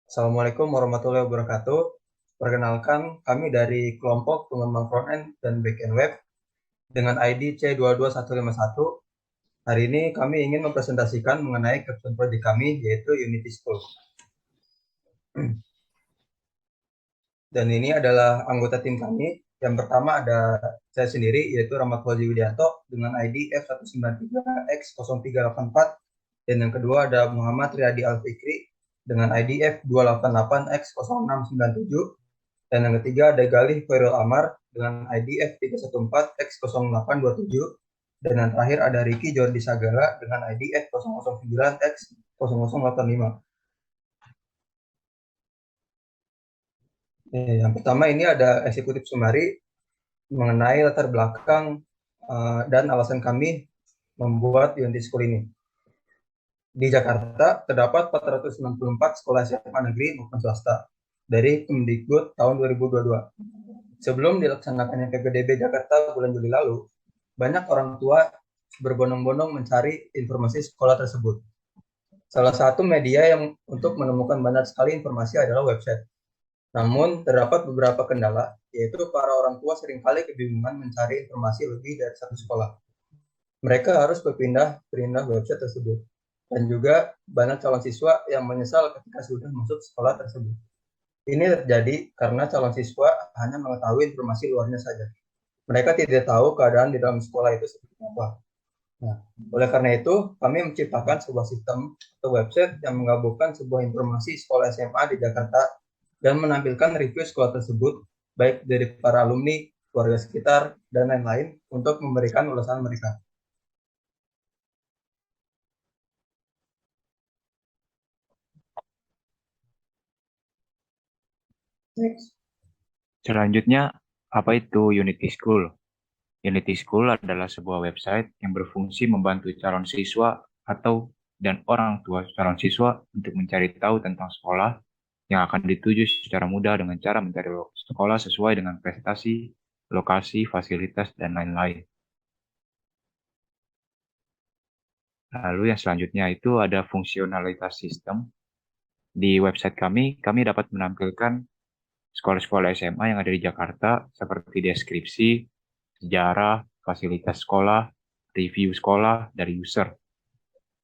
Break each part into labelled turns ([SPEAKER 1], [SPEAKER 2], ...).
[SPEAKER 1] Assalamualaikum warahmatullahi wabarakatuh. Perkenalkan, kami dari kelompok pengembang frontend dan backend web dengan ID C22151. Hari ini kami ingin mempresentasikan mengenai capstone project kami, yaitu Unity School. Dan ini adalah anggota tim kami. Yang pertama ada saya sendiri, yaitu Rahmat Fauzi Widianto dengan ID F193X0384. Dan yang kedua ada Muhammad Riyadi Alfikri dengan ID F288X0697. Dan yang ketiga ada Galih Khairul Amar dengan ID F314X0827. Dan yang terakhir ada Ricky Jordi Sagala dengan ID F009X0085. Yang pertama ini ada eksekutif summary mengenai latar belakang dan alasan kami membuat Unity School ini. Di Jakarta terdapat 464 sekolah SMA negeri maupun swasta dari Kemdikbud tahun 2022. Sebelum dilaksanakannya PPDB Jakarta bulan Juli lalu, banyak orang tua berbondong-bondong mencari informasi sekolah tersebut. Salah satu media yang untuk menemukan banyak sekali informasi adalah website. Namun, terdapat beberapa kendala, yaitu para orang tua seringkali kebingungan mencari informasi lebih dari satu sekolah. Mereka harus berpindah-pindah website tersebut. Dan juga banyak calon siswa yang menyesal ketika sudah masuk sekolah tersebut. Ini terjadi karena calon siswa hanya mengetahui informasi luarnya saja. Mereka tidak tahu keadaan di dalam sekolah itu seperti apa. Nah, oleh karena itu, kami menciptakan sebuah sistem atau website yang menggabungkan sebuah informasi sekolah SMA di Jakarta dan menampilkan review sekolah tersebut, baik dari para alumni, keluarga sekitar, dan lain-lain untuk memberikan ulasan mereka. Next.
[SPEAKER 2] Selanjutnya, apa itu Unity School? Unity School adalah sebuah website yang berfungsi membantu calon siswa dan orang tua calon siswa untuk mencari tahu tentang sekolah yang akan dituju secara mudah dengan cara mencari sekolah sesuai dengan prestasi, lokasi, fasilitas, dan lain-lain. Lalu yang selanjutnya itu ada fungsionalitas sistem. Di website kami dapat menampilkan sekolah-sekolah SMA yang ada di Jakarta seperti deskripsi, sejarah, fasilitas sekolah, review sekolah dari user.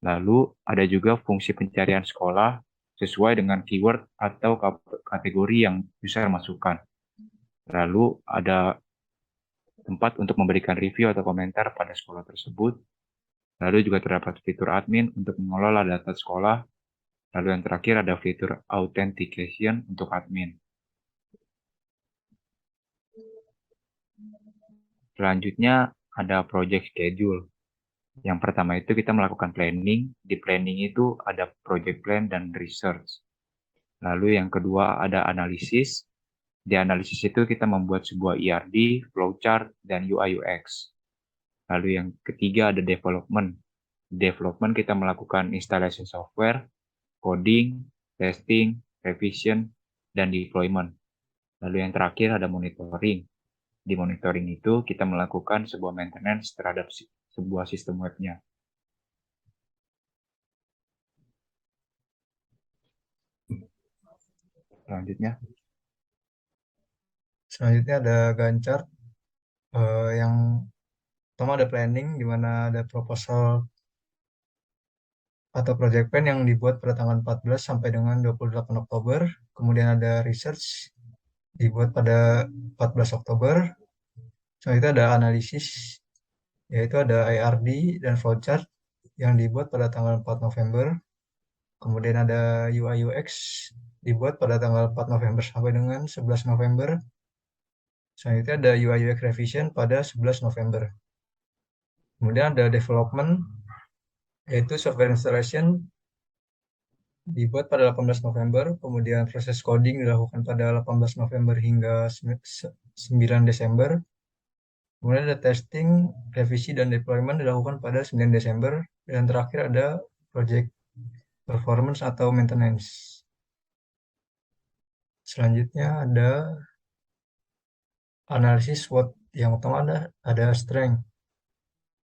[SPEAKER 2] Lalu ada juga fungsi pencarian sekolah sesuai dengan keyword atau kategori yang user masukkan. Lalu ada tempat untuk memberikan review atau komentar pada sekolah tersebut. Lalu juga terdapat fitur admin untuk mengelola data sekolah. Lalu yang terakhir ada fitur authentication untuk admin. Selanjutnya ada project schedule. Yang pertama itu kita melakukan planning. Di planning itu ada project plan dan research. Lalu yang kedua ada analisis. Di analisis itu kita membuat sebuah ERD, flowchart, dan UI UX. Lalu yang ketiga ada development. Development kita melakukan installation software, coding, testing, revision, dan deployment. Lalu yang terakhir ada monitoring. Di monitoring itu kita melakukan sebuah maintenance terhadap sebuah sistem webnya.
[SPEAKER 3] Selanjutnya ada Gancar yang pertama ada planning di mana ada proposal atau project plan yang dibuat pada tanggal 14 sampai dengan 28 Oktober. Kemudian ada research dibuat pada 14 Oktober. Selanjutnya ada analisis, yaitu ada IRD dan flowchart yang dibuat pada tanggal 4 November. Kemudian ada UI UX dibuat pada tanggal 4 November sampai dengan 11 November. Selanjutnya ada UI UX revision pada 11 November. Kemudian ada development, yaitu software installation dibuat pada 18 November, kemudian proses coding dilakukan pada 18 November hingga 9 Desember. Kemudian ada testing, revisi, dan deployment dilakukan pada 9 Desember. Dan terakhir ada project performance atau maintenance. Selanjutnya ada analisis SWOT. Yang utama ada strength,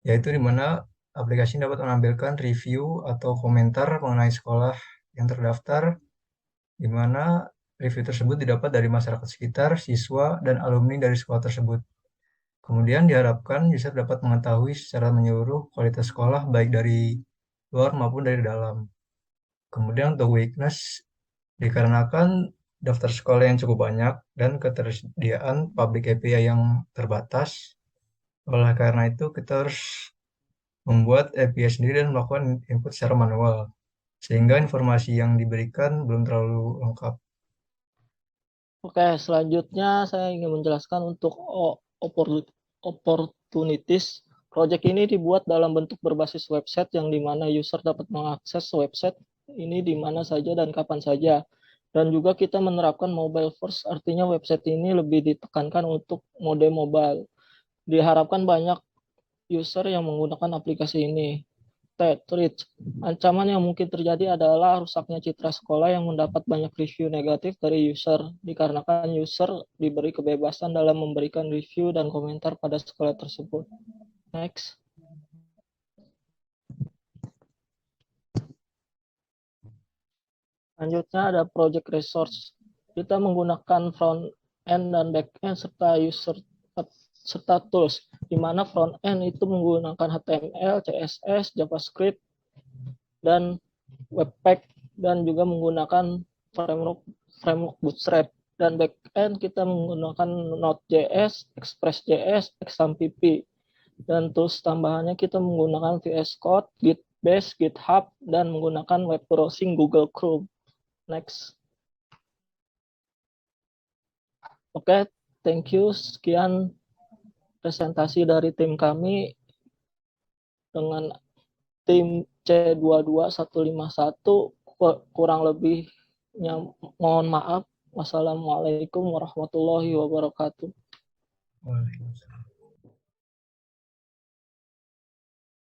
[SPEAKER 3] yaitu di mana aplikasi dapat menampilkan review atau komentar mengenai sekolah yang terdaftar, di mana review tersebut didapat dari masyarakat sekitar, siswa, dan alumni dari sekolah tersebut. Kemudian diharapkan user dapat mengetahui secara menyeluruh kualitas sekolah baik dari luar maupun dari dalam. Kemudian untuk weakness, dikarenakan daftar sekolah yang cukup banyak dan ketersediaan public API yang terbatas, oleh karena itu kita harus membuat API sendiri dan melakukan input secara manual, sehingga informasi yang diberikan belum terlalu lengkap.
[SPEAKER 4] Oke, selanjutnya saya ingin menjelaskan untuk opportunities. Project ini dibuat dalam bentuk berbasis website yang dimana user dapat mengakses website ini di mana saja dan kapan saja. Dan juga kita menerapkan mobile first, artinya website ini lebih ditekankan untuk mode mobile. Diharapkan banyak user yang menggunakan aplikasi ini. Threat. Ancaman yang mungkin terjadi adalah rusaknya citra sekolah yang mendapat banyak review negatif dari user, dikarenakan user diberi kebebasan dalam memberikan review dan komentar pada sekolah tersebut. Next. Selanjutnya ada project resource. Kita menggunakan front end dan back end serta tools, di mana front end itu menggunakan HTML, CSS, JavaScript, dan Webpack, dan juga menggunakan framework Bootstrap. Dan back end kita menggunakan Node.js, Express.js, XAMPP. Dan tools tambahannya kita menggunakan VS Code, Gitbase, GitHub, dan menggunakan web browsing Google Chrome. Next. Oke, thank you. Sekian presentasi dari tim kami dengan tim C22151. Kurang lebihnya mohon maaf. Wassalamualaikum warahmatullahi wabarakatuh.
[SPEAKER 3] Waalaikumsalam.